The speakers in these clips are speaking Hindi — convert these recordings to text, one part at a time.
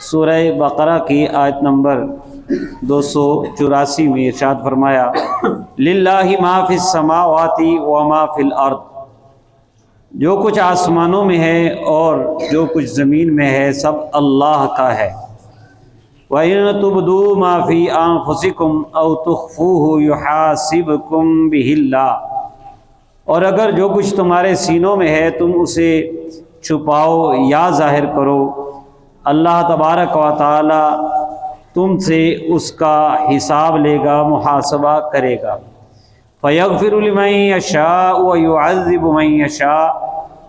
सूरह बकरा की आयत नंबर 284 में इरशाद फरमाया, लिल्लाहि मा फिस समावाति व मा फिल अर्द, जो कुछ आसमानों में है और जो कुछ ज़मीन में है सब अल्लाह का है। व इन तुबदू मा फी अनफुसिकुम औ तुख्फूहु युहासिबकुम बिहिल्लाह, और अगर जो कुछ तुम्हारे सीनों में है तुम उसे छुपाओ या जाहिर करो, अल्लाह तबारक व तआला तुमसे उसका हिसाब लेगा, मुहासबा करेगा। फ़यग़फ़िरु लिमन यशाअ व युअज़्ज़िबु मन यशाअ,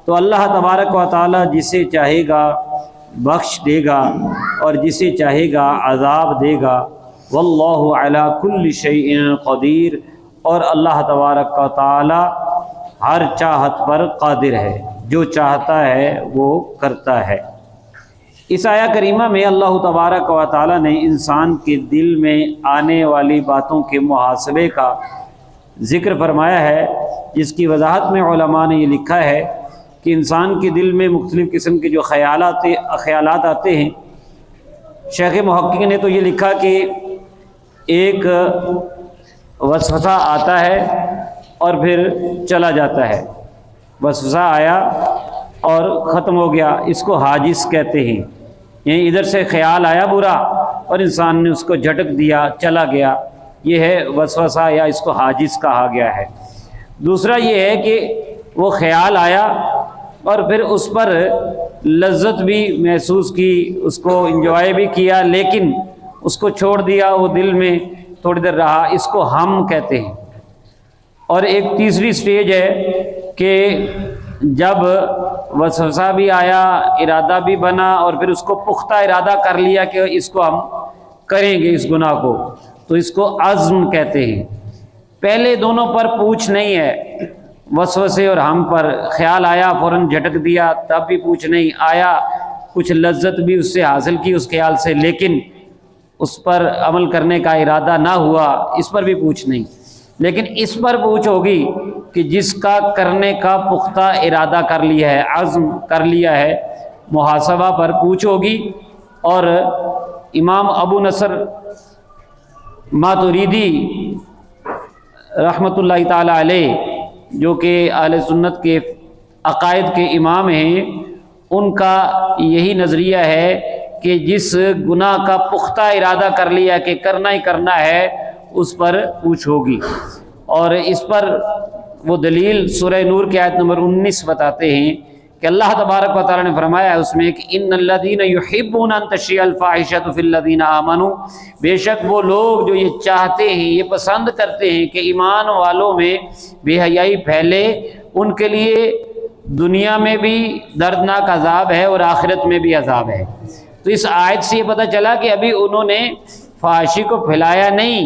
तो अल्लाह तबारक व तआला जिसे चाहेगा बख्श देगा और जिसे चाहेगा अज़ाब देगा। वल्लाहु अला कुल्लि शैइन क़दीर, और अल्लाह तबारक व तआला हर चाहत पर कादिर है, जो चाहता है वो करता है। इस आया करीमा में अल्लाह तबारक व तआला ने इंसान के दिल में आने वाली बातों के मुहासबे का ज़िक्र फरमाया है, जिसकी वजाहत में उलमा ने ये लिखा है कि इंसान के दिल में मुख्तलिफ़ किस्म के जो ख़यालात आते हैं। शेख मुहक्किक ने तो ये लिखा कि एक वसवसा आता है और फिर चला जाता है, वसवसा आया और ख़त्म हो गया, इसको हाजिस कहते हैं। यहीं इधर से ख्याल आया बुरा और इंसान ने उसको झटक दिया, चला गया, ये है वसवसा या इसको हाजिस कहा गया है। दूसरा ये है कि वो ख्याल आया और फिर उस पर लज्जत भी महसूस की, उसको इंजॉय भी किया, लेकिन उसको छोड़ दिया, वो दिल में थोड़ी देर रहा, इसको हम कहते हैं। और एक तीसरी स्टेज है कि जब वसवसा भी आया, इरादा भी बना और फिर उसको पुख्ता इरादा कर लिया कि इसको हम करेंगे इस गुनाह को, तो इसको अज़्म कहते हैं। पहले दोनों पर पूछ नहीं है, वसवसे और हम पर ख्याल आया फ़ौरन झटक दिया, तब भी पूछ नहीं आया, कुछ लज्जत भी उससे हासिल की उस ख्याल से, लेकिन उस पर अमल करने का इरादा ना हुआ, इस पर भी पूछ नहीं। लेकिन इस पर पूछ होगी कि जिसका करने का पुख्ता इरादा कर लिया है, अज़्म कर लिया है, मुहासबा पर पूछ होगी। और इमाम अबू नसर मातुरीदी रहमतुल्लाहि ताला अलैह, जो कि अहले सुन्नत के अकायद के इमाम हैं, उनका यही नज़रिया है कि जिस गुनाह का पुख्ता इरादा कर लिया कि करना ही करना है, उस पर पूछ होगी। और इस पर वो दलील सूरह नूर की आयत नंबर 19 बताते हैं कि अल्लाह तबारक व तआला ने फरमाया है उसमें कि इन्नल्लज़ीना युहिब्बूना अन तशिअल फ़ाहिशतु फ़िल्लज़ीना आमनू, बेशक वो लोग जो ये चाहते हैं, ये पसंद करते हैं कि ईमान वालों में बेहयाई फैले, उनके लिए दुनिया में भी दर्दनाक अज़ाब है और आखिरत में भी अज़ाब है। तो इस आयत से ये पता चला कि अभी उन्होंने फ़हाशी को फैलाया नहीं,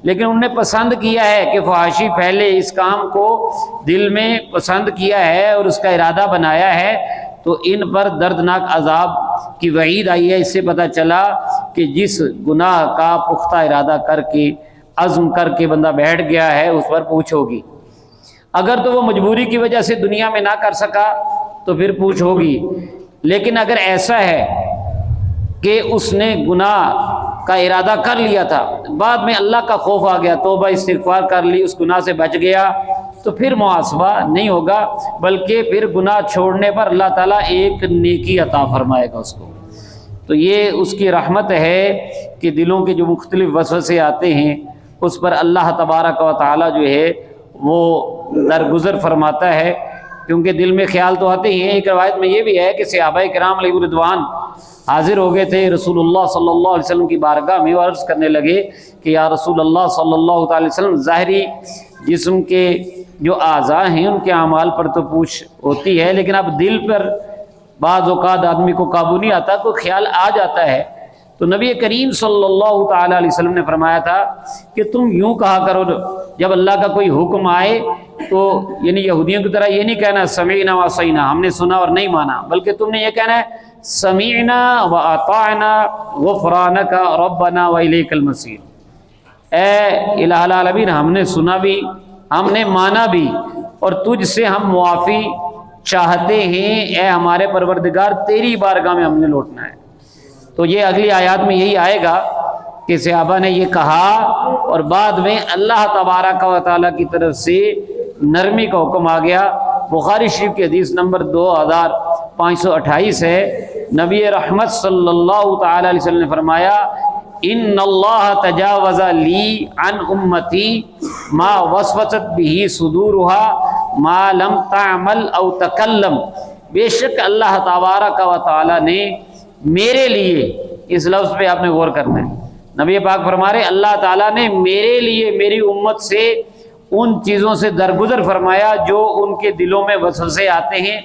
लेकिन उन्होंने पसंद किया है कि फ़हाशी फैले, इस काम को दिल में पसंद किया है और उसका इरादा बनाया है, तो इन पर दर्दनाक अज़ाब की वईद आई है। इससे पता चला कि जिस गुनाह का पुख्ता इरादा करके अज़्म करके बंदा बैठ गया है, उस पर पूछ होगी। अगर तो वो मजबूरी की वजह से दुनिया में ना कर सका तो फिर पूछ होगी, लेकिन अगर ऐसा है कि उसने गुनाह का इरादा कर लिया था, बाद में अल्लाह का खौफ आ गया, तौबा इस्तिग़फ़ार कर ली, उस गुनाह से बच गया, तो फिर मुहासबा नहीं होगा, बल्कि फिर गुनाह छोड़ने पर अल्लाह ताला एक नेकी अता फरमाएगा उसको। तो ये उसकी रहमत है कि दिलों के जो मुख्तलिफ वसवसे आते हैं उस पर अल्लाह तबारक व तआला जो है वो दरगुज़र फरमाता है, क्योंकि दिल में ख्याल तो आते ही हैं। एक रवायत में ये भी है कि सहाबाए किराम अलैहिम रिदवान हाजिर हो गए थे रसूलुल्लाह सल्लल्लाहु अलैहि वसल्लम की बारगाह में, अर्ज़ करने लगे कि या रसूलल्लाह सल्लल्लाहु अलैहि वसल्लम, ज़ाहिरी जिस्म के जो आज़ा हैं उनके अमाल पर तो पूछ होती है, लेकिन अब दिल पर बाज़ औक़ात आदमी को काबू नहीं आता, कोई ख्याल आ जाता है। तो नबी करीम सल्लल्लाहु ताला अलैहि वसल्लम ने फरमाया था कि तुम यूँ कहा करो जब अल्लाह का कोई हुक्म आए, तो यानी यहूदियों की तरह ये नहीं कहना समीअना व अतअना, हमने सुना और नहीं माना, बल्कि तुमने ये कहना है समीअना व अतअना गुफ़रानका रब्बना व इलैकल मसीर। ए इलाहुल आलमीन, हमने सुना भी, हमने माना भी, और तुझसे हम मुआफ़ी चाहते हैं, ए हमारे परवरदिगार, तेरी बारगाह में हमने लौटना है। तो ये अगली आयत में यही आएगा कि सहाबा ने ये कहा और बाद में अल्लाह तबारक व तआला की तरफ से नरमी का हुक्म आ गया। बुखारी शरीफ की हदीस नंबर 2528 है। नबी रहमत सल्लल्लाहु तआला अलैहि वसल्लम ने फरमाया, इन्नल्लाह तजावज़ा ली अन उम्मती मा वसवसत बिही सुदूरुहा मा लम तामल औ तकल्लम। बेशक अल्लाह तबारक व तआला ने मेरे लिए, इस लफ्ज़ पे आपने गौर करना है, नबी पाक फरमा रहे अल्लाह ताला ने मेरे लिए मेरी उम्मत से उन चीज़ों से दरगुजर फरमाया जो उनके दिलों में वसवसे आते हैं,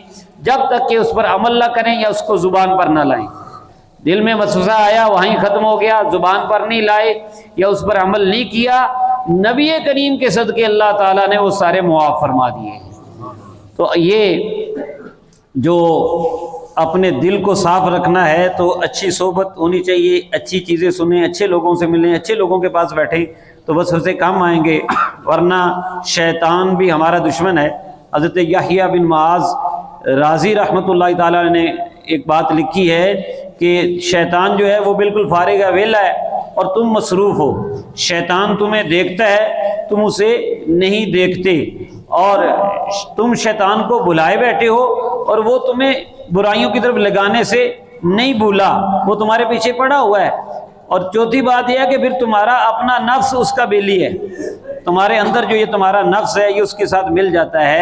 जब तक कि उस पर अमल ना करें या उसको ज़ुबान पर ना लाएं। दिल में वसवसा आया, वहीं ख़त्म हो गया, ज़ुबान पर नहीं लाए या उस पर अमल नहीं किया, नबी करीम के सदके अल्लाह ताला ने वो सारे मुआफ़ फरमा दिए। तो ये जो अपने दिल को साफ रखना है तो अच्छी सोबत होनी चाहिए, अच्छी चीज़ें सुने, अच्छे लोगों से मिलें, अच्छे लोगों के पास बैठें तो बस उससे काम आएंगे, वरना शैतान भी हमारा दुश्मन है। हज़रत यहया बिन मुआज़ राज़ी रहमतुल्लाह ताला ने एक बात लिखी है कि शैतान जो है वो बिल्कुल फारिग है, वेला है और तुम मसरूफ़ हो। शैतान तुम्हें देखता है, तुम उसे नहीं देखते, और तुम शैतान को बुलाए बैठे हो और वो तुम्हें बुराइयों की तरफ लगाने से नहीं भूला, वो तुम्हारे पीछे पड़ा हुआ है। और चौथी बात यह है कि फिर तुम्हारा अपना नफ्स उसका बेली है, तुम्हारे अंदर जो ये तुम्हारा नफ्स है ये उसके साथ मिल जाता है।